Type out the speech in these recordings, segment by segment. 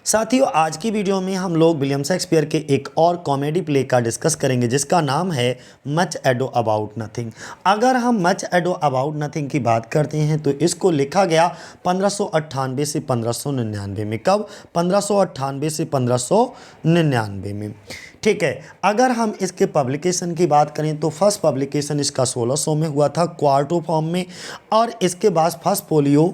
साथियों, आज की वीडियो में हम लोग विलियम शेक्सपियर के एक और कॉमेडी प्ले का डिस्कस करेंगे जिसका नाम है मच एडो अबाउट नथिंग। अगर हम मच एडो अबाउट नथिंग की बात करते हैं तो इसको लिखा गया 1598 से 1599 में। कब? 1598 से 1599 में। ठीक है। अगर हम इसके पब्लिकेशन की बात करें तो फर्स्ट पब्लिकेशन इसका 1600 में हुआ था क्वार्टो फॉर्म में, और इसके बाद फर्स्ट फोलियो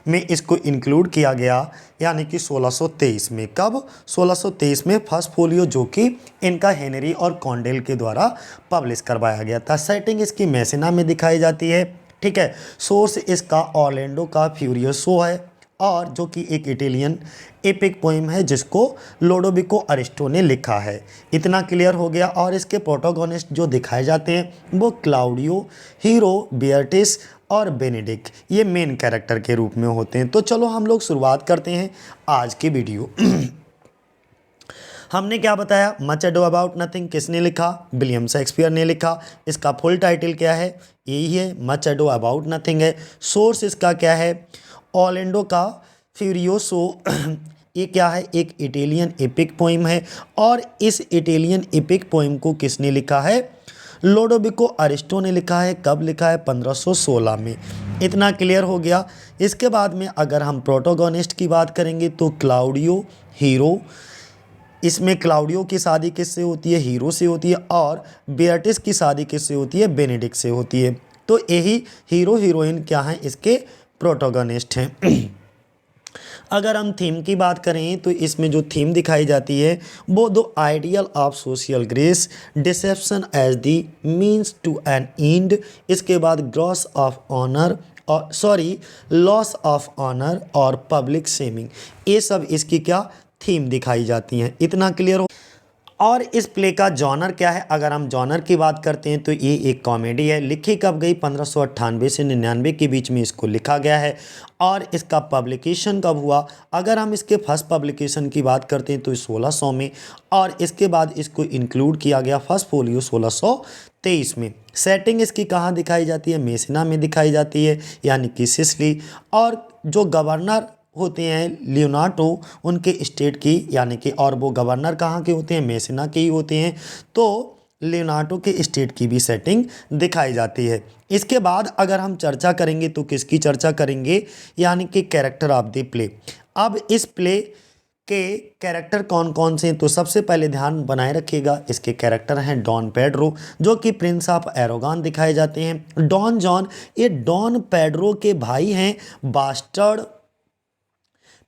में इसको इंक्लूड किया गया यानी कि 1623 में। कब? 1623 में फर्स्ट फोलियो, जो कि इनका हेनरी और कॉन्डेल के द्वारा पब्लिश करवाया गया था। सेटिंग इसकी मैसेना में दिखाई जाती है। ठीक है। सोर्स इसका ऑर्लैंडो का फ्यूरियोसो है, और जो कि एक इटालियन एपिक पोइम है जिसको लोडोविको अरिस्टो ने लिखा है। इतना क्लियर हो गया। और इसके प्रोटोगोनिस्ट जो दिखाए जाते हैं वो क्लाउडियो, हीरो, बियर्टिस और बेनेडिक्ट, ये मेन कैरेक्टर के रूप में होते हैं। तो चलो हम लोग शुरुआत करते हैं आज की वीडियो। हमने क्या बताया? मच एडो अबाउट नथिंग किसने लिखा? विलियम शेक्सपियर ने लिखा। इसका फुल टाइटल क्या है? यही है, मच एडो अबाउट नथिंग है। सोर्स इसका क्या है? ऑर्लैंडो का फ्यूरियोसो। ये क्या है? एक इटालियन एपिक पोइम है, और इस इटालियन एपिक पोइम को किसने लिखा है? लोडोविको अरिस्टो ने लिखा है। कब लिखा है? 1516 में। इतना क्लियर हो गया। इसके बाद में अगर हम प्रोटोगोनिस्ट की बात करेंगे तो क्लाउडियो, हीरो। इसमें क्लाउडियो की शादी किससे होती है? हीरो से होती है। और बेयर्टिस की शादी किससे होती है? बेनेडिक्ट से होती है। तो यही हीरो हीरोइन क्या हैं? इसके प्रोटोगोनिस्ट हैं। अगर हम थीम की बात करें तो इसमें जो थीम दिखाई जाती है वो the ideal of social grace, deception as the means to an end, इसके बाद ग्रॉस ऑफ ऑनर और लॉस ऑफ ऑनर और पब्लिक शेमिंग, ये सब इसकी क्या थीम दिखाई जाती हैं। इतना क्लियर हो। और इस प्ले का जॉनर क्या है? अगर हम जॉनर की बात करते हैं तो ये एक कॉमेडी है। लिखी कब गई? 1598 से 99 के बीच में इसको लिखा गया है। और इसका पब्लिकेशन कब हुआ? अगर हम इसके फर्स्ट पब्लिकेशन की बात करते हैं तो 1600 में, और इसके बाद इसको इंक्लूड किया गया फर्स्ट फोलियो 1623 में। सेटिंग इसकी कहाँ दिखाई जाती है? मेसिना में दिखाई जाती है, यानी कि सिसिली। और जो गवर्नर होते हैं लियोनार्डो, उनके स्टेट की, यानी कि, और वो गवर्नर कहाँ के होते हैं? मेसिना के ही होते हैं। तो लियोनार्डो के स्टेट की भी सेटिंग दिखाई जाती है। इसके बाद अगर हम चर्चा करेंगे तो किसकी चर्चा करेंगे? यानी कि कैरेक्टर ऑफ द प्ले। अब इस प्ले के कैरेक्टर कौन कौन से हैं? तो सबसे पहले ध्यान बनाए रखिएगा, इसके कैरेक्टर हैं डॉन पेड्रो, जो कि प्रिंस ऑफ एरोगान दिखाए जाते हैं। डॉन जॉन, ये डॉन पेड्रो के भाई हैं। बास्टर्ड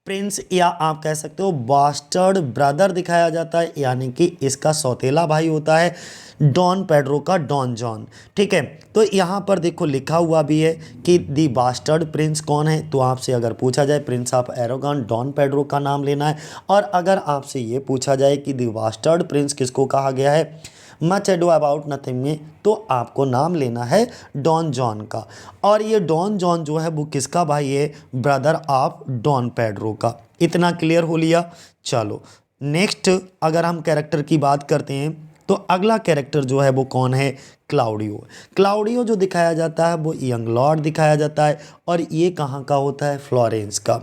प्रिंस, या आप कह सकते हो बास्टर्ड ब्रदर दिखाया जाता है, यानी कि इसका सौतेला भाई होता है डॉन पेड्रो का डॉन जॉन। ठीक है। तो यहाँ पर देखो लिखा हुआ भी है कि दी बास्टर्ड प्रिंस कौन है। तो आपसे अगर पूछा जाए प्रिंस ऑफ एरोगान डॉन पेड्रो का नाम लेना है, और अगर आपसे ये पूछा जाए कि दी बास्टर्ड प्रिंस किसको कहा गया है मच एडो अबाउट नथिंग में, तो आपको नाम लेना है डॉन जॉन का। और ये डॉन जॉन जो है वो किसका भाई है? ब्रदर ऑफ डॉन पेड्रो का। इतना क्लियर हो लिया। चलो नेक्स्ट अगर हम कैरेक्टर की बात करते हैं तो अगला कैरेक्टर जो है वो कौन है? क्लाउडियो। क्लाउडियो जो दिखाया जाता है वो यंग लॉर्ड दिखाया जाता है, और ये कहाँ का होता है? फ्लोरेंस का।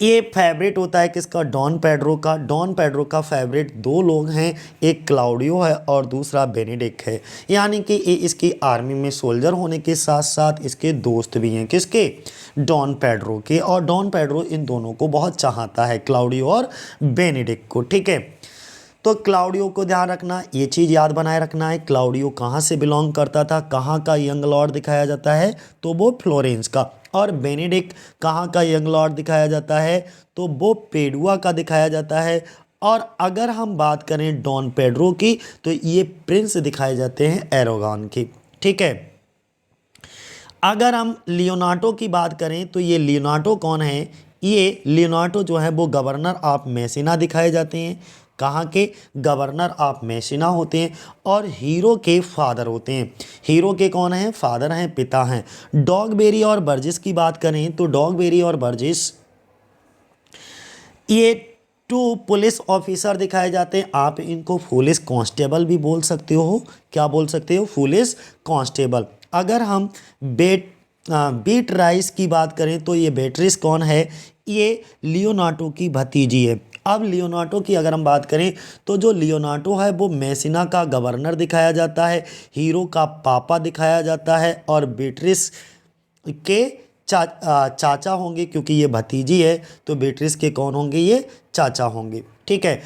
ये फेवरेट होता है किसका? डॉन पेड्रो का। डॉन पेड्रो का फेवरेट दो लोग हैं, एक क्लाउडियो है और दूसरा बेनेडिक्ट है। यानी कि ये इसकी आर्मी में सोल्जर होने के साथ साथ इसके दोस्त भी हैं। किसके? डॉन पेड्रो के। और डॉन पेड्रो इन दोनों को बहुत चाहता है, क्लाउडियो और बेनेडिक्ट को। ठीक है। तो क्लाउडियो को ध्यान रखना, ये चीज़ याद बनाए रखना है। क्लाउडियो कहाँ से बिलोंग करता था? कहाँ का यंग लॉर्ड दिखाया जाता है? तो वो फ्लोरेंस का। और बेनेडिक्ट कहाँ का यंग लॉर्ड दिखाया जाता है? तो वो पेडुआ का दिखाया जाता है। और अगर हम बात करें डॉन पेड्रो की तो ये प्रिंस दिखाए जाते हैं एरोगान की। ठीक है। अगर हम लियोनार्डो की बात करें तो ये लियोनार्डो कौन है? ये लियोनार्डो जो है वो गवर्नर ऑफ मेसिना दिखाए जाते हैं। कहाँ के? गवर्नर ऑफ मेसिना होते हैं, और हीरो के फादर होते हैं। हीरो के कौन हैं? फादर हैं, पिता हैं। डॉगबेरी और बर्जिस की बात करें तो डॉगबेरी और बर्जिस ये टू पुलिस ऑफिसर दिखाए जाते हैं। आप इनको पुलिस कांस्टेबल भी बोल सकते हो। क्या बोल सकते हो? Police constable. अगर हम बीट राइस की बात करें तो ये बेट्रिस कौन है? ये लियोनार्डो की भतीजी है। अब लियोनार्डो की अगर हम बात करें तो जो लियोनार्डो है वो मेसिना का गवर्नर दिखाया जाता है, हीरो का पापा दिखाया जाता है और बेट्रिस के चाचा होंगे, क्योंकि ये भतीजी है तो बेट्रिस के कौन होंगे, ये चाचा होंगे। ठीक है।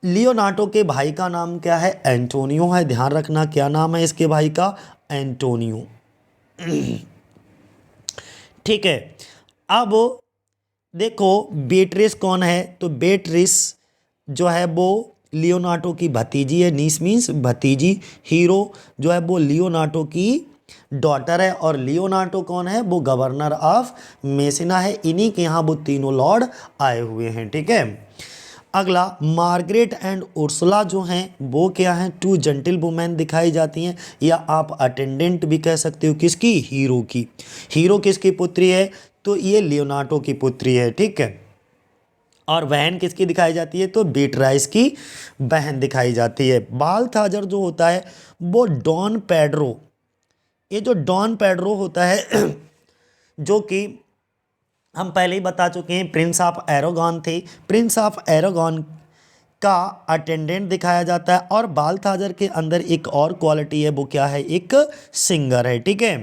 लियोनार्डो के भाई का नाम क्या है, एंटोनियो है। ध्यान रखना क्या नाम है इसके भाई का, एंटोनियो। ठीक है। अब देखो बेट्रिस कौन है, तो बेट्रिस जो है वो लियोनार्डो की भतीजी है। नीस मीन्स भतीजी। हीरो जो है वो लियोनार्डो की डॉटर है और लियोनार्डो कौन है, वो गवर्नर ऑफ मेसिना है। इन्हीं के यहाँ वो तीनों लॉर्ड आए हुए हैं। ठीक है। अगला मार्गरेट एंड उर्सुला जो हैं वो क्या हैं, टू जेंटल वुमेन दिखाई जाती हैं, या आप अटेंडेंट भी कह सकते हो। किसकी, हीरो की। हीरो किसकी पुत्री है, तो ये लियोनार्डो की पुत्री है। ठीक है। और बहन किसकी दिखाई जाती है, तो बेट्राइस की बहन दिखाई जाती है। बालथाजर जो होता है वो डॉन पेड्रो, ये जो डॉन पेड्रो होता है जो कि हम पहले ही बता चुके हैं प्रिंस ऑफ एरागॉन थे। प्रिंस ऑफ एरागॉन का अटेंडेंट दिखाया जाता है। और बालथाजर के अंदर एक और क्वालिटी है, वो क्या है, एक सिंगर है। ठीक है।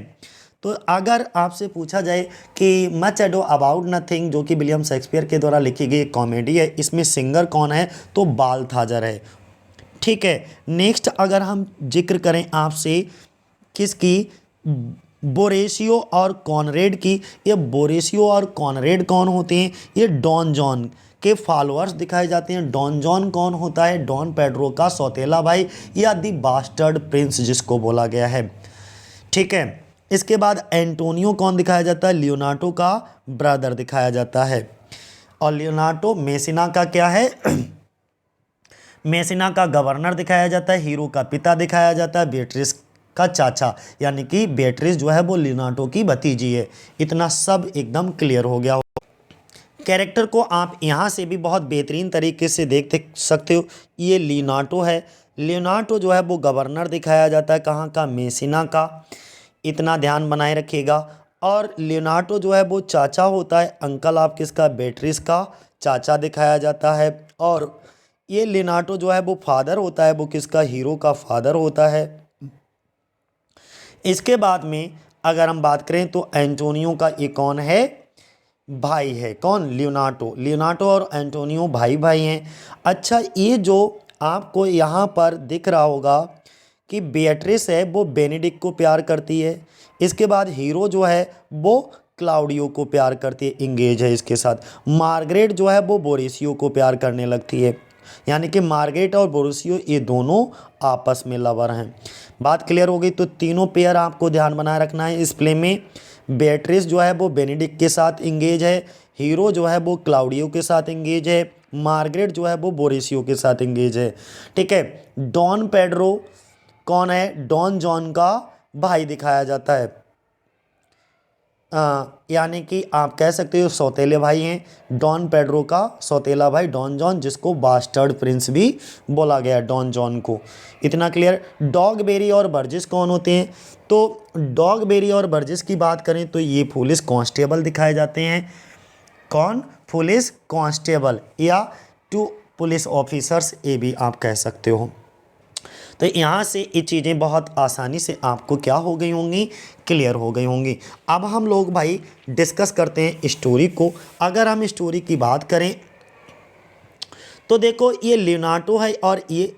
तो अगर आपसे पूछा जाए कि मच एडो अबाउट नथिंग, जो कि विलियम शेक्सपियर के द्वारा लिखी गई एक कॉमेडी है, इसमें सिंगर कौन है, तो बालथाजर है। ठीक है। नेक्स्ट अगर हम जिक्र करें आपसे किसकी, बोरेसियो और कॉनरेड की। ये बोरेसियो और कॉनरेड कौन होते हैं, ये डॉन जॉन के फॉलोअर्स दिखाए जाते हैं। डॉन जॉन कौन होता है, डॉन पेड्रो का सौतेला भाई या दी बास्टर्ड प्रिंस जिसको बोला गया है। ठीक है। इसके बाद एंटोनियो कौन दिखाया जाता है, लियोनार्डो का ब्रदर दिखाया जाता है। और लियोनार्डो मेसिना का क्या है मेसिना का गवर्नर दिखाया जाता है। हीरो का पिता दिखाया जाता है, बेट्रिस का चाचा, यानी कि बेट्रिस जो है वो लियोनार्डो की भतीजी है। इतना सब एकदम क्लियर हो गया। कैरेक्टर को आप यहाँ से भी बहुत बेहतरीन तरीके से देख सकते हो। ये लियोनार्डो है। लियोनार्डो जो है वो गवर्नर दिखाया जाता है, कहाँ का, मेसिना का। इतना ध्यान बनाए रखिएगा। और लियोनार्डो जो है वो चाचा होता है, अंकल आप किसका, बेट्रिस का चाचा दिखाया जाता है। और ये लियोनार्डो जो है वो फादर होता है, वो किसका, हीरो का फादर होता है। इसके बाद में अगर हम बात करें तो एंटोनियो का ये कौन है, भाई है। कौन, लियोनार्डो। लियोनार्डो और एंटोनियो भाई भाई हैं। अच्छा, ये जो आपको यहाँ पर दिख रहा होगा कि बेट्रिस है वो बेनेडिक्ट को प्यार करती है। इसके बाद हीरो जो है वो क्लाउडियो को प्यार करती है, इंगेज है इसके साथ। मार्गरेट जो है वो बोरेसियो को प्यार करने लगती है, यानी कि मार्गरेट और बोरेसियो ये दोनों आपस में लवर हैं। बात क्लियर हो गई। तो तीनों पेयर आपको ध्यान बनाए रखना है इस प्ले में। बेट्रिस जो है वो बेनेडिक्ट के साथ इंगेज है, हीरो जो है वो क्लाउडियो के साथ इंगेज है, मार्गरेट जो है वो बोरेसियो के साथ इंगेज है। ठीक है। डॉन पेड्रो कौन है, डॉन जॉन का भाई दिखाया जाता है, यानी कि आप कह सकते हो सौतेले भाई हैं। डॉन पेड्रो का सौतेला भाई डॉन जॉन, जिसको बास्टर्ड प्रिंस भी बोला गया है, डॉन जॉन को। इतना क्लियर। डॉगबेरी और बर्जिस कौन होते हैं, तो डॉगबेरी और बर्जिस की बात करें तो ये पुलिस कांस्टेबल दिखाए जाते हैं। कौन, पुलिस कांस्टेबल या टू पुलिस ऑफिसर्स, ये भी आप कह सकते हो। तो यहाँ से ये चीज़ें बहुत आसानी से आपको क्या हो गई होंगी, क्लियर हो गई होंगी। अब हम लोग भाई डिस्कस करते हैं स्टोरी को। अगर हम स्टोरी की बात करें तो देखो ये लियोनार्डो है और ये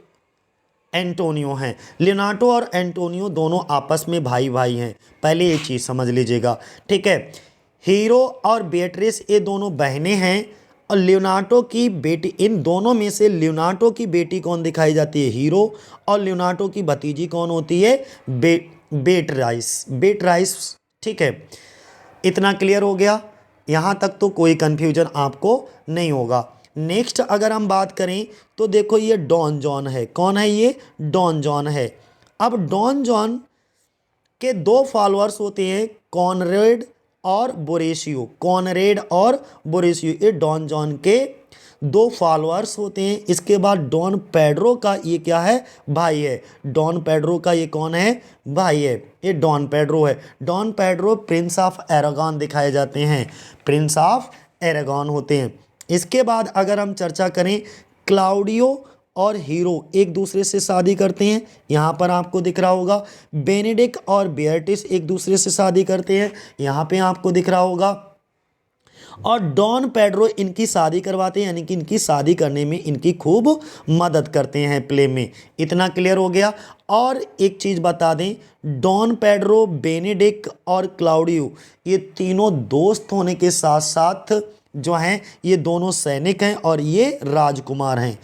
एंटोनियो हैं। लियोनार्डो और एंटोनियो दोनों आपस में भाई भाई हैं, पहले ये चीज़ समझ लीजिएगा। ठीक है। हीरो और बेट्रिस ये दोनों बहनें हैं और लियोनार्डो की बेटी, इन दोनों में से लियोनार्डो की बेटी कौन दिखाई जाती है, हीरो। और लियोनार्डो की भतीजी कौन होती है, बेट्राइस। ठीक है। इतना क्लियर हो गया। यहाँ तक तो कोई कन्फ्यूजन आपको नहीं होगा। नेक्स्ट अगर हम बात करें तो देखो ये डॉन जॉन है। कौन है ये, डॉन जॉन है। अब डॉन जॉन के दो फॉलोअर्स होते हैं, कॉनरेड और बोरेसियो। कॉनरेड और बोरेसियो ये डॉन जॉन के दो फॉलोअर्स होते हैं। इसके बाद डॉन पेड्रो का ये क्या है, भाई है। डॉन पेड्रो का ये कौन है, भाई है, ये डॉन पेड्रो है। Don Pedro Prince of Aragon दिखाए जाते हैं, प्रिंस ऑफ एरागॉन होते हैं। इसके बाद अगर हम चर्चा करें, क्लाउडियो और हीरो एक दूसरे से शादी करते हैं, यहाँ पर आपको दिख रहा होगा। बेनेडिक्ट और बेatrice एक दूसरे से शादी करते हैं, यहाँ पे आपको दिख रहा होगा। और डॉन पेड्रो इनकी शादी करवाते हैं, यानी कि इनकी शादी करने में इनकी खूब मदद करते हैं प्ले में। इतना क्लियर हो गया। और एक चीज़ बता दें, डॉन पेड्रो, बेनेडिक्ट और क्लाउडियो ये तीनों दोस्त होने के साथ साथ जो हैं ये दोनों सैनिक हैं और ये राजकुमार हैं।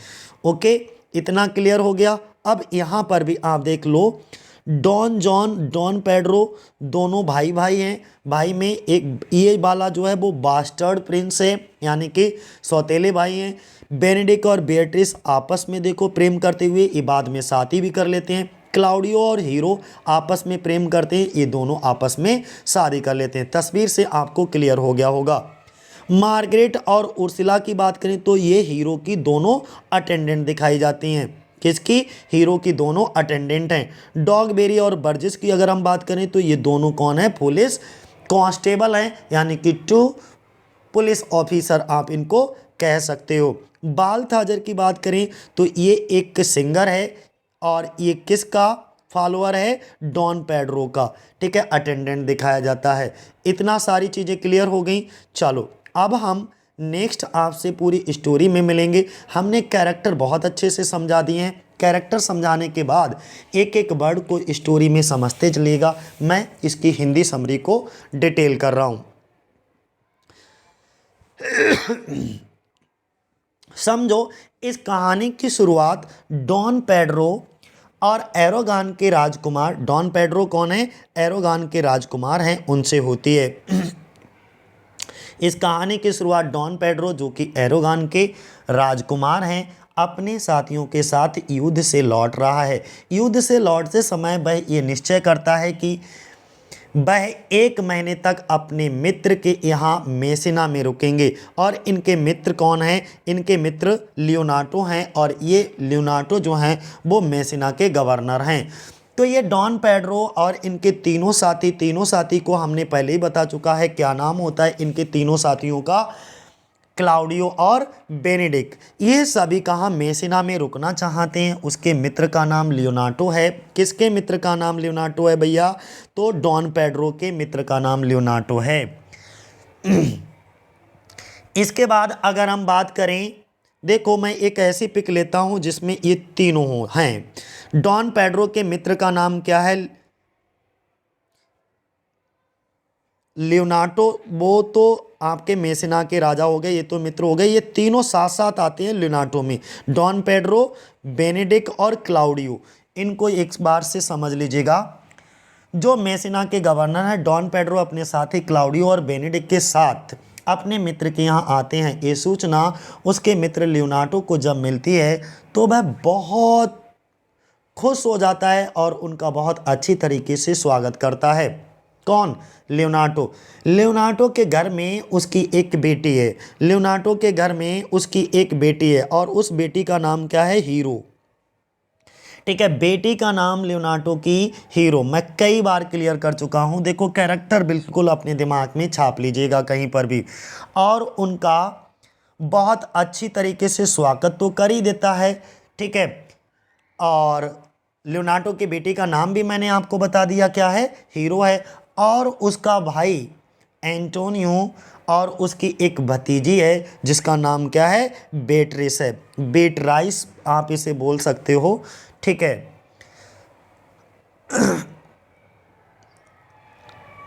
ओके, इतना क्लियर हो गया। अब यहाँ पर भी आप देख लो, डॉन जॉन, डॉन पेड्रो दोनों भाई भाई हैं। भाई में एक ये वाला जो है वो बास्टर्ड प्रिंस है, यानी कि सौतेले भाई हैं। बेनेडिक्ट और बेatrice आपस में देखो प्रेम करते हुए ये बाद में शादी भी कर लेते हैं। क्लाउडियो और हीरो आपस में प्रेम करते हैं, ये दोनों आपस में शादी कर लेते हैं। तस्वीर से आपको क्लियर हो गया होगा। मार्गरेट और उर्सुला की बात करें तो ये हीरो की दोनों अटेंडेंट दिखाई जाती हैं। किसकी? हीरो की दोनों अटेंडेंट हैं। डॉगबेरी और बर्जिस की अगर हम बात करें तो ये दोनों कौन है? पुलिस कांस्टेबल हैं, यानी कि 2 पुलिस ऑफिसर आप इनको कह सकते हो। बाल्थाजर की बात करें तो ये एक सिंगर है और ये किसका फॉलोअर है? डॉन पेड्रो का। ठीक है, अटेंडेंट दिखाया जाता है। इतना सारी चीज़ें क्लियर हो गई। चलो अब हम नेक्स्ट आपसे पूरी स्टोरी में मिलेंगे। हमने कैरेक्टर बहुत अच्छे से समझा दिए हैं। कैरेक्टर समझाने के बाद एक एक वर्ड को स्टोरी में समझते चलिएगा। मैं इसकी हिंदी समरी को डिटेल कर रहा हूँ। समझो, इस कहानी की शुरुआत डॉन पेड्रो और एरागॉन के राजकुमार, डॉन पेड्रो कौन है? एरागॉन के राजकुमार हैं, उनसे होती है। इस कहानी की शुरुआत डॉन पेड्रो जो कि एरागॉन के राजकुमार हैं अपने साथियों के साथ युद्ध से लौट रहा है। युद्ध से लौटते समय वह ये निश्चय करता है कि वह 1 महीने तक अपने मित्र के यहाँ मेसिना में रुकेंगे। और इनके मित्र कौन हैं? इनके मित्र लियोनार्डो हैं और ये लियोनार्डो जो हैं वो मेसिना के गवर्नर हैं। तो ये डॉन पेड्रो और इनके तीनों साथी को हमने पहले ही बता चुका है क्या नाम होता है इनके तीनों साथियों का? क्लाउडियो और बेनेडिक्ट। ये सभी कहाँ? मेसिना में रुकना चाहते हैं। उसके मित्र का नाम लियोनार्डो है। किसके मित्र का नाम लियोनार्डो है भैया? तो डॉन पेड्रो के मित्र का नाम लियोनार्डो है। इसके बाद अगर हम बात करें, देखो मैं एक ऐसी पिक लेता हूं जिसमें ये तीनों हैं। डॉन पेड्रो के मित्र का नाम क्या है? लियोनार्डो, वो तो आपके मेसिना के राजा हो गए, ये तो मित्र हो गए। ये तीनों साथ साथ आते हैं लियोनार्डो में। डॉन पेड्रो, बेनेडिक्ट और क्लाउडियो, इनको एक बार से समझ लीजिएगा। जो मेसिना के गवर्नर हैं, डॉन पेड्रो अपने साथी क्लाउडियो और बेनेडिक्ट के साथ अपने मित्र के यहाँ आते हैं। ये सूचना उसके मित्र लियोनार्डो को जब मिलती है तो वह बहुत खुश हो जाता है और उनका बहुत अच्छी तरीके से स्वागत करता है। कौन? लियोनार्डो। लियोनार्डो के घर में उसकी एक बेटी है। लियोनार्डो के घर में उसकी एक बेटी है और उस बेटी का नाम क्या है? हीरो। ठीक है, बेटी का नाम लियोनार्डो की हीरो। मैं कई बार क्लियर कर चुका हूं। देखो, कैरेक्टर बिल्कुल अपने दिमाग में छाप लीजिएगा कहीं पर भी। और उनका बहुत अच्छी तरीके से स्वागत तो कर ही देता है। ठीक है, और लियोनार्डो की बेटी का नाम भी मैंने आपको बता दिया क्या है? हीरो है। और उसका भाई एंटोनियो और उसकी एक भतीजी है जिसका नाम क्या है? बेट्रिस है। बेट्राइस आप इसे बोल सकते हो। ठीक है,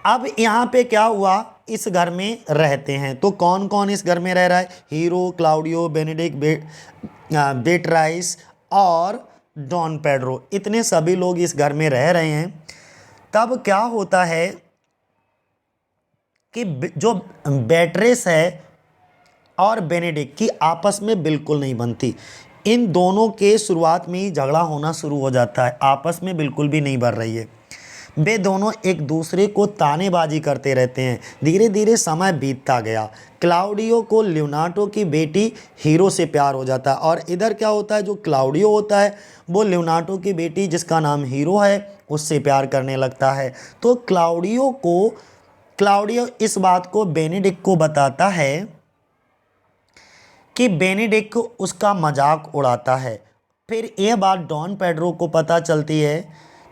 अब यहाँ पे क्या हुआ? इस घर में रहते हैं तो कौन कौन इस घर में रह रहा है? हीरो, क्लाउडियो, बेनेडिक्ट, बेट्राइस और डॉन पेड्रो, इतने सभी लोग इस घर में रह रहे हैं। तब क्या होता है कि जो बेट्रिस है और बेनेडिक्ट की आपस में बिल्कुल नहीं बनती। इन दोनों के शुरुआत में ही झगड़ा होना शुरू हो जाता है, आपस में बिल्कुल भी नहीं बन रही है। वे दोनों एक दूसरे को तानेबाजी करते रहते हैं। धीरे धीरे समय बीतता गया। क्लाउडियो को लियोनार्डो की बेटी हीरो से प्यार हो जाता है और इधर क्या होता है? जो क्लाउडियो होता है वो लियोनार्डो की बेटी जिसका नाम हीरो है उससे प्यार करने लगता है। तो क्लाउडियो इस बात को बेनेडिक्ट को बताता है कि बेनेडिक्ट उसका मजाक उड़ाता है। फिर यह बात डॉन पेड्रो को पता चलती है,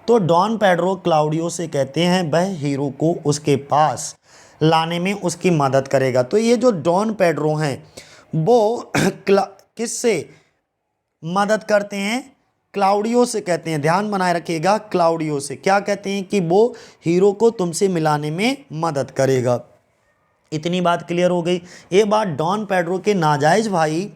तो डॉन पेड्रो क्लाउडियो से कहते हैं वह हीरो को उसके पास लाने में उसकी मदद करेगा। तो ये जो डॉन पेड्रो हैं वो किससे मदद करते हैं? क्लाउडियो से कहते हैं। ध्यान बनाए रखिएगा, क्लाउडियो से क्या कहते हैं कि वो हीरो को तुमसे मिलाने में मदद करेगा। इतनी बात क्लियर हो गई। ये बात डॉन पेड्रो के नाजायज भाई,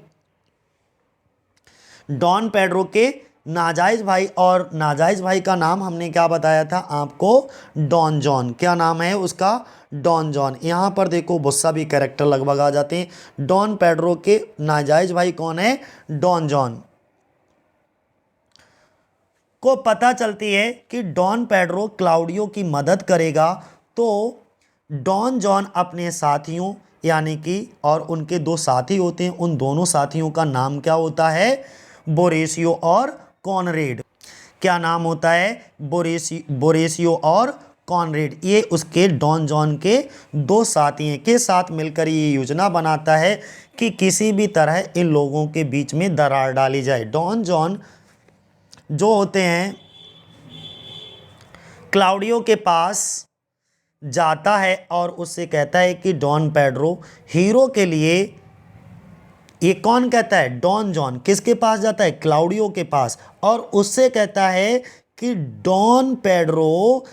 डॉन पेड्रो के नाजायज भाई, और नाजायज भाई का नाम हमने क्या बताया था आपको? Don John. क्या नाम है उसका? Don John. यहाँ पर देखो बहुत सा भी कैरेक्टर लगभग आ जाते हैं। डॉन पेड्रो के नाजायज भाई कौन है? Don John. को पता चलती है कि डॉन पेड्रो क्लाउडियो की मदद करेगा, तो डॉन जॉन अपने साथियों यानी कि, और उनके दो साथी होते हैं, उन दोनों साथियों का नाम क्या होता है? बोरेसियो और कॉनरेड। क्या नाम होता है? बोरेसियो और कॉनरेड। ये उसके डॉन जॉन के दो साथी हैं। के साथ मिलकर ये योजना बनाता है कि किसी भी तरह इन लोगों के बीच में दरार डाली जाए। डॉन जॉन जो होते हैं क्लाउडियो के पास जाता है और उससे कहता है कि डॉन पेड्रो हीरो के लिए, ये कौन कहता है? Don John. किसके पास जाता है? क्लाउडियो के पास, और उससे कहता है कि डॉन पेड्रो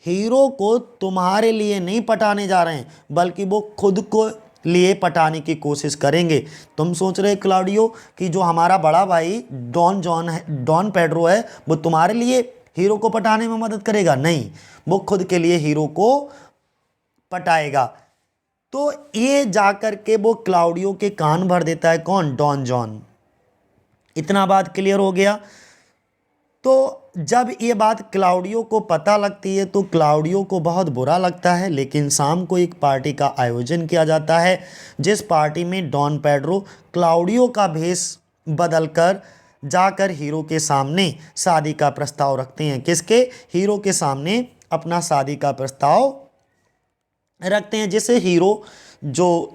हीरो को तुम्हारे लिए नहीं पटाने जा रहे हैं, बल्कि वो खुद को लिए पटाने की कोशिश करेंगे। तुम सोच रहे क्लाउडियो कि जो हमारा बड़ा भाई डॉन जॉन है, डॉन पेड्रो है, वो तुम्हारे लिए हीरो को पटाने में मदद करेगा? नहीं, वो खुद के लिए हीरो को पटाएगा। तो ये जाकर के वो क्लाउडियो के कान भर देता है। कौन? Don John. इतना बात क्लियर हो गया। तो जब ये बात क्लाउडियो को पता लगती है तो क्लाउडियो को बहुत बुरा लगता है, लेकिन शाम को एक पार्टी का आयोजन किया जाता है, जिस पार्टी में डॉन पेड्रो क्लाउडियो का भेष बदलकर जाकर हीरो के सामने शादी का प्रस्ताव रखते हैं। किसके? हीरो के सामने अपना शादी का प्रस्ताव रखते हैं, जिसे हीरो जो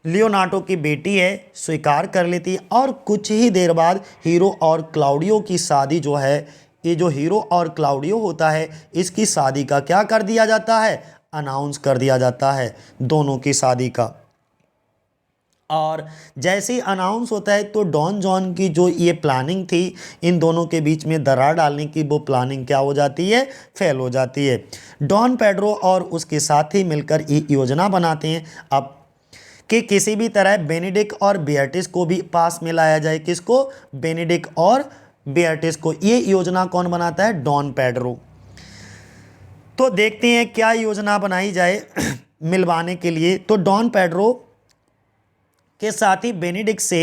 लियोनार्डो की बेटी है स्वीकार कर लेती है। और कुछ ही देर बाद हीरो और क्लाउडियो की शादी जो है, ये जो हीरो और क्लाउडियो होता है, इसकी शादी का क्या कर दिया जाता है? अनाउंस कर दिया जाता है दोनों की शादी का। और जैसे ही अनाउंस होता है तो डॉन जॉन की जो ये प्लानिंग थी इन दोनों के बीच में दरार डालने की, वो प्लानिंग क्या हो जाती है? फेल हो जाती है। डॉन पेड्रो और उसके साथी मिलकर ये योजना बनाते हैं अब कि किसी भी तरह बेनेडिक्ट और बियर्टिस को भी पास में लाया जाए। किसको? बेनेडिक्ट और बियर्टिस को। ये योजना कौन बनाता है? Don Pedro. तो देखते हैं क्या योजना बनाई जाए मिलवाने के लिए। तो डॉन पेड्रो के साथी बेनेडिक्ट से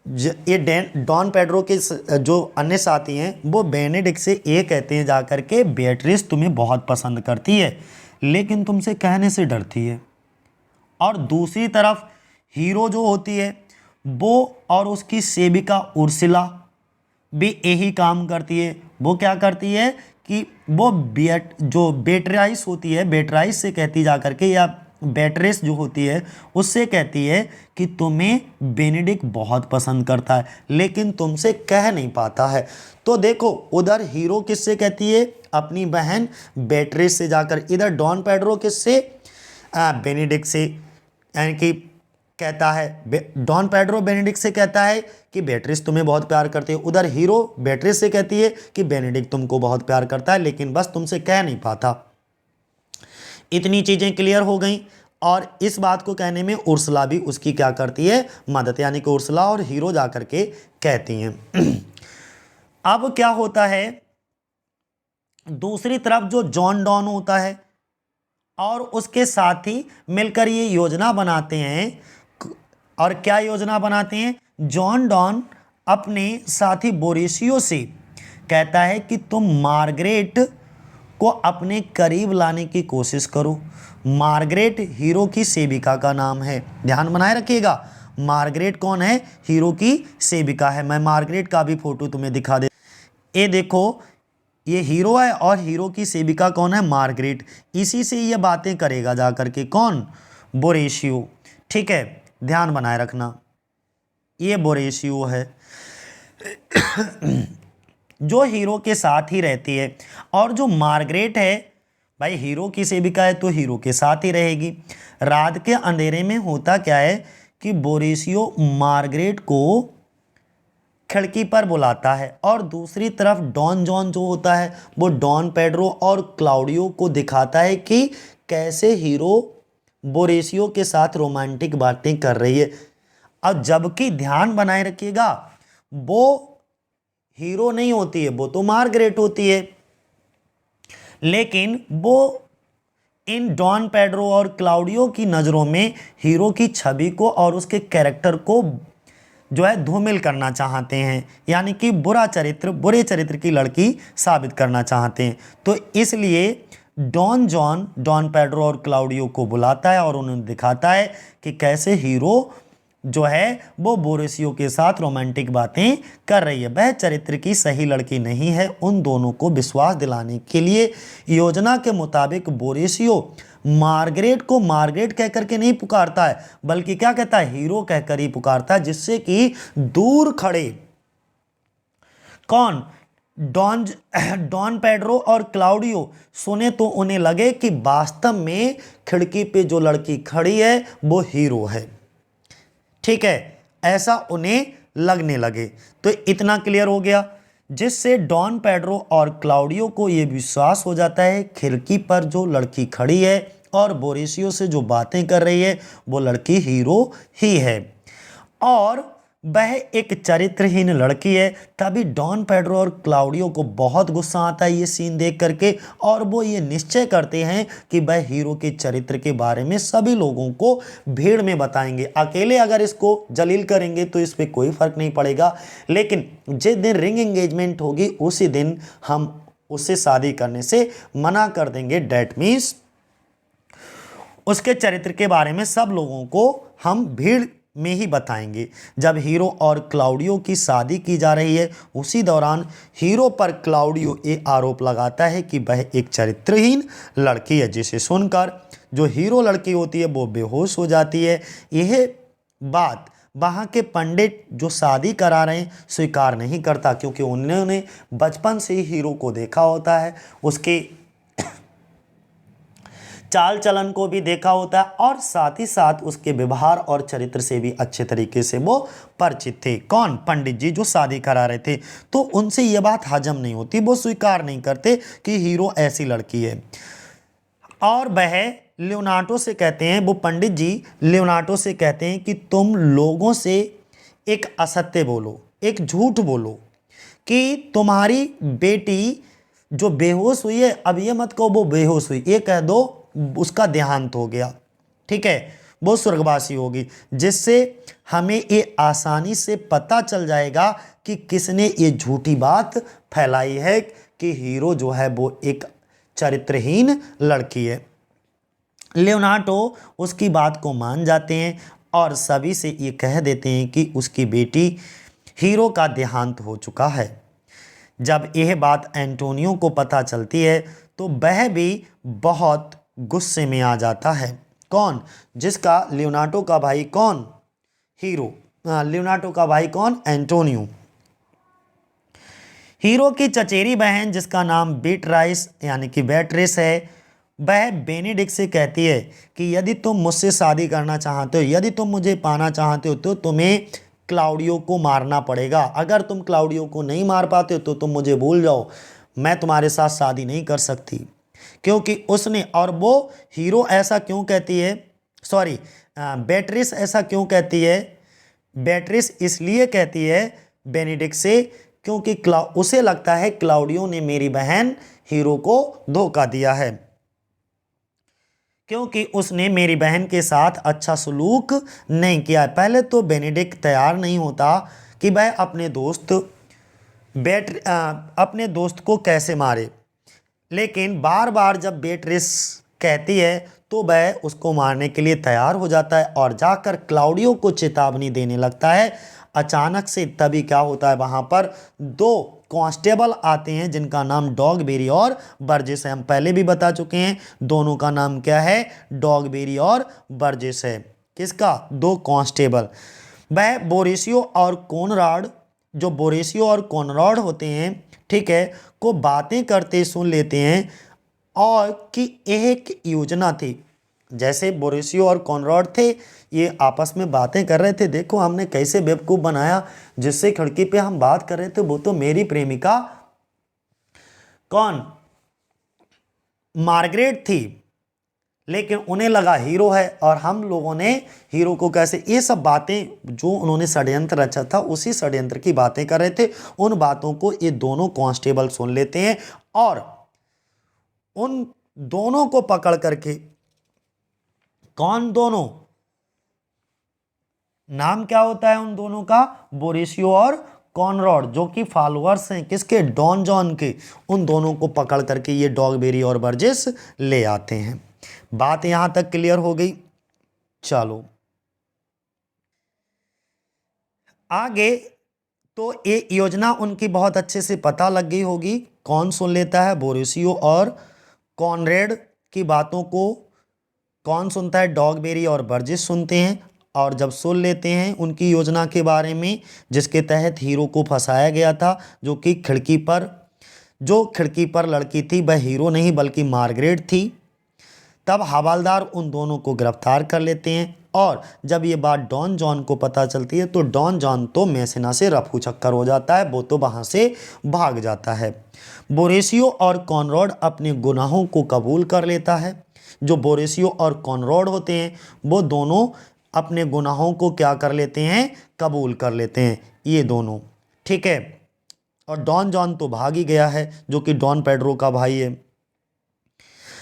ये डॉन पेड्रो के जो अन्य साथी हैं वो बेनेडिक्ट से ये कहते हैं जाकर के, बेatrice तुम्हें बहुत पसंद करती है लेकिन तुमसे कहने से डरती है। और दूसरी तरफ हीरो जो होती है वो और उसकी सेविका उर्सिला भी यही काम करती है। वो क्या करती है कि वो जो बेट्राइस होती है, बेट्राइस से कहती जा करके, या बेट्रेस जो होती है उससे कहती है कि तुम्हें बेनेडिक्ट बहुत पसंद करता है लेकिन तुमसे कह नहीं पाता है। तो देखो उधर हीरो किससे कहती है? अपनी बहन बेट्रेस से जाकर। इधर डॉन पेड्रो किससे? बेनेडिक्ट से, यानी कि कहता है डॉन पेड्रो बेनेडिक्ट से कहता है कि बेट्रिस तुम्हें बहुत प्यार करती है। उधर हीरो बेट्रिस से कहती है कि बेनेडिक्ट तुमको बहुत प्यार करता है लेकिन बस तुमसे कह नहीं पाता। इतनी चीज़ें क्लियर हो गई। और इस बात को कहने में उर्सला भी उसकी क्या करती है? मदद, यानी कि उर्सला और हीरो जाकर के कहती हैं। अब क्या होता है, दूसरी तरफ जो जॉन डॉन होता है और उसके साथी मिलकर ये योजना बनाते हैं। और क्या योजना बनाते हैं? जॉन डॉन अपने साथी बोरेसियो से कहता है कि तुम मार्गरेट को अपने करीब लाने की कोशिश करो। मार्गरेट हीरो की सेविका का नाम है, ध्यान बनाए रखिएगा। मार्गरेट कौन है? हीरो की सेविका है। मैं मार्गरेट का भी फोटो तुम्हें दिखा दे। ये देखो, ये हीरो है और हीरो की सेविका कौन है? मार्गरेट। इसी से ये बातें करेगा जा करके। कौन? बोरेसियो। ठीक है, ध्यान बनाए रखना। ये बोरेशियो है जो हीरो के साथ ही रहती है। और जो मार्गरेट है, भाई हीरो की सेविका है तो हीरो के साथ ही रहेगी। रात के अंधेरे में होता क्या है कि बोरेशियो मार्गरेट को खिड़की पर बुलाता है और दूसरी तरफ डॉन जॉन जो होता है वो डॉन पेड्रो और क्लाउडियो को दिखाता है कि कैसे हीरो बोरेशियो के साथ रोमांटिक बातें कर रही है। अब जबकि ध्यान बनाए रखिएगा, वो हीरो नहीं होती है, वो तो मार्गरेट होती है, लेकिन वो इन डॉन पेड्रो और क्लाउडियो की नज़रों में हीरो की छवि को और उसके कैरेक्टर को जो है धूमिल करना चाहते हैं, यानी कि बुरे चरित्र की लड़की साबित करना चाहते हैं। तो इसलिए डॉन जॉन डॉन पेड्रो और क्लाउडियो को बुलाता है और उन्हें दिखाता है कि कैसे हीरो जो है वो बोरेशियो के साथ रोमांटिक बातें कर रही है। वह चरित्र की सही लड़की नहीं है। उन दोनों को विश्वास दिलाने के लिए योजना के मुताबिक बोरेशियो मार्गरेट को मार्गरेट कहकर के नहीं पुकारता है, बल्कि क्या कहता है, हीरो कहकर ही पुकारता है, जिससे कि दूर खड़े कौन, डॉन पेड्रो और क्लाउडियो सुने तो उन्हें लगे कि वास्तव में खिड़की पे जो लड़की खड़ी है वो हीरो है। ठीक है, ऐसा उन्हें लगने लगे। तो इतना क्लियर हो गया, जिससे डॉन पेड्रो और क्लाउडियो को यह विश्वास हो जाता है खिड़की पर जो लड़की खड़ी है और बोरेशियो से जो बातें कर रही है वो लड़की हीरो ही है और वह एक चरित्रहीन लड़की है। तभी डॉन पेड्रो और क्लाउडियो को बहुत गुस्सा आता है ये सीन देख करके, और वो ये निश्चय करते हैं कि वह हीरो के चरित्र के बारे में सभी लोगों को भीड़ में बताएंगे। अकेले अगर इसको जलील करेंगे तो इस पर कोई फर्क नहीं पड़ेगा, लेकिन जिस दिन रिंग एंगेजमेंट होगी उसी दिन हम उससे शादी करने से मना कर देंगे। डैट मीन्स उसके चरित्र के बारे में सब लोगों को हम भीड़ में ही बताएंगे। जब हीरो और क्लाउडियो की शादी की जा रही है उसी दौरान हीरो पर क्लाउडियो ये आरोप लगाता है कि वह एक चरित्रहीन लड़की है, जिसे सुनकर जो हीरो लड़की होती है वो बेहोश हो जाती है। यह बात वहाँ के पंडित जो शादी करा रहे हैं स्वीकार नहीं करता, क्योंकि उन्होंने बचपन से ही हीरो को देखा होता है, उसके चाल चलन को भी देखा होता है और साथ ही साथ उसके व्यवहार और चरित्र से भी अच्छे तरीके से वो परिचित थे। कौन, पंडित जी जो शादी करा रहे थे। तो उनसे ये बात हजम नहीं होती, वो स्वीकार नहीं करते कि हीरो ऐसी लड़की है। और वह लियोनार्डो से कहते हैं, वो पंडित जी लियोनार्डो से कहते हैं कि तुम लोगों से एक असत्य बोलो, एक झूठ बोलो कि तुम्हारी बेटी जो बेहोश हुई है, अब ये मत कहो वो बेहोश हुई, ये कह दो उसका देहांत हो गया। ठीक है, वो स्वर्गवासी होगी, जिससे हमें ये आसानी से पता चल जाएगा कि किसने ये झूठी बात फैलाई है कि हीरो जो है वो एक चरित्रहीन लड़की है। लियोनार्डो उसकी बात को मान जाते हैं और सभी से ये कह देते हैं कि उसकी बेटी हीरो का देहांत हो चुका है। जब यह बात एंटोनियो को पता चलती है तो वह भी बहुत गुस्से में आ जाता है। कौन, जिसका लियोनार्डो का भाई कौन, हीरो, लियोनार्डो का भाई कौन, एंटोनियो। हीरो की चचेरी बहन जिसका नाम बीट्राइस यानी कि बेट्रिस है, वह बेनेडिक्ट से कहती है कि यदि तुम मुझसे शादी करना चाहते हो, यदि तुम मुझे पाना चाहते हो तो तुम्हें क्लाउडियो को मारना पड़ेगा। अगर तुम क्लाउडियो को नहीं मार पाते हो तो तुम मुझे भूल जाओ, मैं तुम्हारे साथ शादी नहीं कर सकती। क्योंकि उसने, और वो हीरो ऐसा क्यों कहती है, सॉरी बेट्रिस ऐसा क्यों कहती है, बेट्रिस इसलिए कहती है बेनेडिक्ट से क्योंकि उसे लगता है क्लाउडियो ने मेरी बहन हीरो को धोखा दिया है, क्योंकि उसने मेरी बहन के साथ अच्छा सलूक नहीं किया। पहले तो बेनेडिक्ट तैयार नहीं होता कि वह अपने दोस्त को कैसे मारे, लेकिन बार बार जब बेट्रिस कहती है तो वह उसको मारने के लिए तैयार हो जाता है और जाकर क्लाउडियो को चेतावनी देने लगता है। अचानक से तभी क्या होता है, वहाँ पर दो कांस्टेबल आते हैं जिनका नाम डॉगबेरी और बर्जेस है। हम पहले भी बता चुके हैं दोनों का नाम क्या है, डॉगबेरी और बर्जेस है। किसका, दो कांस्टेबल। वह बोरेसियो और कोनराड, जो बोरेसियो और कोनराड होते हैं, ठीक है, को बातें करते सुन लेते हैं और कि एक योजना थी। जैसे बोरेसियो और कॉनरॉड थे, ये आपस में बातें कर रहे थे, देखो हमने कैसे बेवकूफ़ बनाया, जिससे खिड़की पे हम बात कर रहे थे वो तो मेरी प्रेमिका कौन, मार्गरेट थी, लेकिन उन्हें लगा हीरो है और हम लोगों ने हीरो को कैसे, ये सब बातें जो उन्होंने षड्यंत्र रचा था उसी षड्यंत्र की बातें कर रहे थे। उन बातों को ये दोनों कांस्टेबल सुन लेते हैं और उन दोनों को पकड़ करके, कौन दोनों, नाम क्या होता है उन दोनों का, बोरेसियो और कॉनरॉड, जो कि फॉलोअर्स हैं किसके, डॉन जॉन के। उन दोनों को पकड़ करके ये डॉगबेरी और बर्जेस ले आते हैं। बात यहां तक क्लियर हो गई। चलो आगे, तो ये योजना उनकी बहुत अच्छे से पता लग गई होगी। कौन सुन लेता है, बोरेसियो और कॉनरेड की बातों को कौन सुनता है, डॉगबेरी और बर्जेस सुनते हैं। और जब सुन लेते हैं उनकी योजना के बारे में, जिसके तहत हीरो को फंसाया गया था, जो कि खिड़की पर लड़की थी वह हीरो नहीं बल्कि मार्गरेट थी, तब हवालदार उन दोनों को गिरफ्तार कर लेते हैं। और जब ये बात डॉन जॉन को पता चलती है तो डॉन जॉन तो मैसेना से रफू चक्कर हो जाता है, वो तो वहाँ से भाग जाता है। बोरेसियो और कॉनरॉड अपने गुनाहों को कबूल कर लेता है। जो बोरेसियो और कॉनरॉड होते हैं वो दोनों अपने गुनाहों को क्या कर लेते हैं, कबूल कर लेते हैं, ये दोनों, ठीक है। और डॉन जॉन तो भाग ही गया है, जो कि डॉन पेड्रो का भाई है।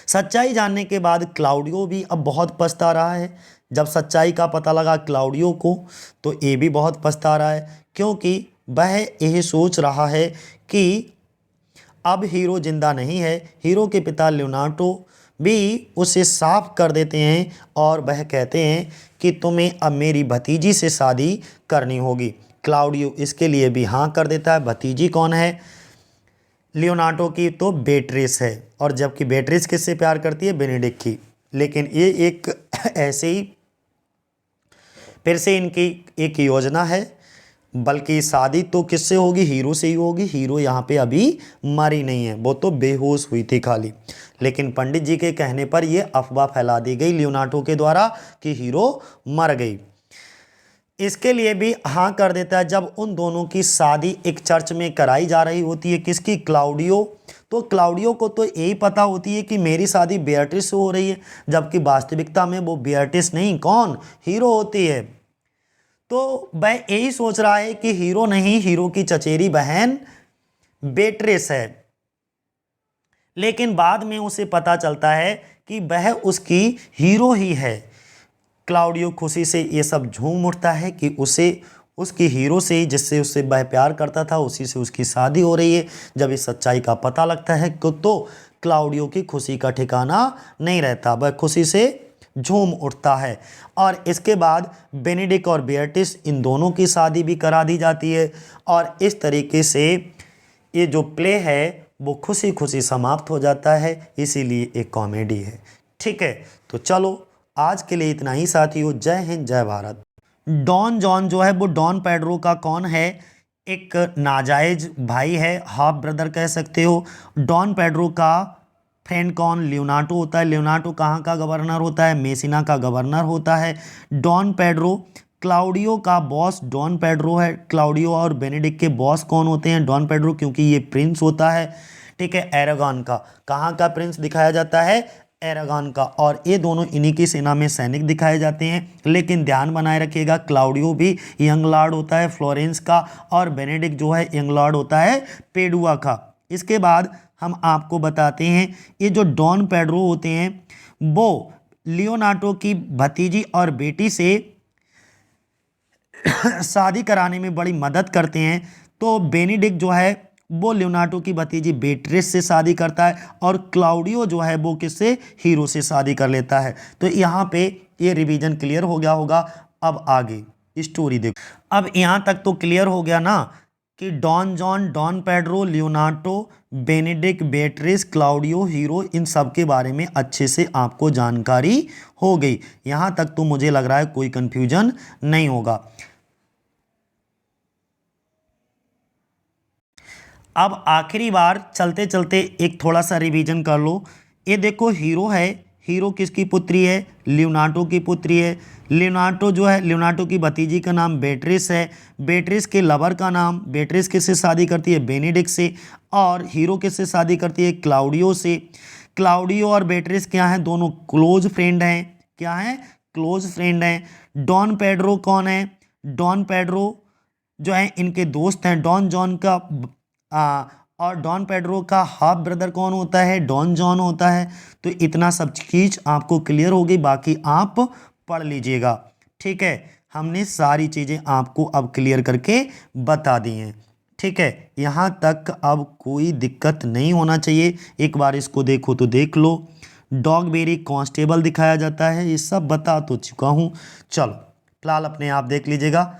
सच्चाई जानने के बाद क्लाउडियो भी अब बहुत पछता रहा है। जब सच्चाई का पता लगा क्लाउडियो को तो ये भी बहुत पछता रहा है, क्योंकि वह यही सोच रहा है कि अब हीरो जिंदा नहीं है। हीरो के पिता लियोनार्डो भी उसे साफ कर देते हैं और वह कहते हैं कि तुम्हें अब मेरी भतीजी से शादी करनी होगी। क्लाउडियो इसके लिए भी हाँ कर देता है। भतीजी कौन है, लियोनार्डो की तो बेट्रिस है, और जबकि बेट्रिस किससे प्यार करती है, बेनेडिक्ट की। लेकिन ये एक ऐसे ही फिर से इनकी एक योजना है, बल्कि शादी तो किससे होगी, हीरो से ही होगी। हीरो यहाँ पे अभी मरी नहीं है, वो तो बेहोश हुई थी खाली। लेकिन पंडित जी के कहने पर यह अफवाह फैला दी गई लियोनार्डो के द्वारा कि हीरो मर गई। इसके लिए भी हाँ कर देता है। जब उन दोनों की शादी एक चर्च में कराई जा रही होती है, किसकी, क्लाउडियो, तो क्लाउडियो को तो यही पता होती है कि मेरी शादी बेatrice से हो रही है, जबकि वास्तविकता में वो बेatrice नहीं, कौन, हीरो होती है। तो वह यही सोच रहा है कि हीरो नहीं, हीरो की चचेरी बहन बेट्रिस है। लेकिन बाद में उसे पता चलता है कि वह उसकी हीरो ही है। क्लाउडियो खुशी से ये सब झूम उठता है कि उसे उसकी हीरो से, जिससे उससे वह प्यार करता था, उसी से उसकी शादी हो रही है। जब इस सच्चाई का पता लगता है तो क्लाउडियो की खुशी का ठिकाना नहीं रहता, वह खुशी से झूम उठता है। और इसके बाद बेनेडिक्ट और बेatrice इन दोनों की शादी भी करा दी जाती है। और इस तरीके से ये जो प्ले है वो खुशी खुशी समाप्त हो जाता है, इसीलिए एक कॉमेडी है, ठीक है। तो चलो आज के लिए इतना ही साथियों। जय हिंद, जय भारत। डॉन जॉन जो है वो डॉन पेड्रो का कौन है, एक नाजायज भाई है, हाफ ब्रदर कह सकते हो। डॉन पेड्रो का फ्रेंड कौन, लियोनार्डो होता है। लियोनार्डो कहाँ का गवर्नर होता है, मेसिना का गवर्नर होता है। डॉन पेड्रो क्लाउडियो का बॉस डॉन पेड्रो है। क्लाउडियो और बेनेडिक्ट के बॉस कौन होते हैं, डॉन पेड्रो, क्योंकि ये प्रिंस होता है, ठीक है, एरागॉन का। कहाँ का प्रिंस दिखाया जाता है, एरागॉन का। और ये दोनों इन्हीं की सेना में सैनिक दिखाए जाते हैं। लेकिन ध्यान बनाए रखिएगा, क्लाउडियो भी यंग लॉर्ड होता है फ्लोरेंस का, और बेनेडिक्ट जो है यंग लॉर्ड होता है पेडुआ का। इसके बाद हम आपको बताते हैं, ये जो डॉन पेड्रो होते हैं वो लियोनार्डो की भतीजी और बेटी से शादी कराने में बड़ी मदद करते हैं। तो बेनेडिक्ट जो है वो लियोनार्डो की भतीजी बेट्रिस से शादी करता है, और क्लाउडियो जो है वो किससे, हीरो से शादी कर लेता है। तो यहाँ पे ये रिवीजन क्लियर हो गया होगा। अब आगे स्टोरी देखो। अब यहाँ तक तो क्लियर हो गया ना कि Don John, Don Pedro, Leonardo, Benedick, Beatrice, Claudio, Hero, इन सब के बारे में अच्छे से आपको जानकारी हो गई। यहाँ तक तो मुझे लग रहा है कोई कन्फ्यूजन नहीं होगा। अब आखिरी बार चलते चलते एक थोड़ा सा रिवीजन कर लो। ये देखो हीरो है, हीरो किसकी पुत्री है? लियोनार्डो की पुत्री है। लियोनार्डो जो है, लियोनार्डो की भतीजी का नाम बेट्रिस है। बेट्रिस के लवर का नाम, बेट्रिस किससे शादी करती है? बेनेडिक्ट से। और हीरो किससे शादी करती है? क्लाउडियो से। क्लाउडियो और बेट्रिस क्या हैं? दोनों क्लोज फ्रेंड हैं। क्या हैं? क्लोज फ्रेंड हैं। डॉन पेड्रो कौन है? डॉन पेड्रो जो है इनके दोस्त हैं। डॉन जॉन का आ, और डॉन पेड्रो का हाफ ब्रदर कौन होता है? डॉन जॉन होता है। तो इतना सब चीज आपको क्लियर होगी, बाकी आप पढ़ लीजिएगा। ठीक है, हमने सारी चीजें आपको अब क्लियर करके बता दी हैं। ठीक है, यहाँ तक अब कोई दिक्कत नहीं होना चाहिए। एक बार इसको देखो तो देख लो। डॉगबेरी कांस्टेबल दिखाया जाता है, ये सब बता तो चुका हूँ। चलो फिलहाल अपने आप देख लीजिएगा।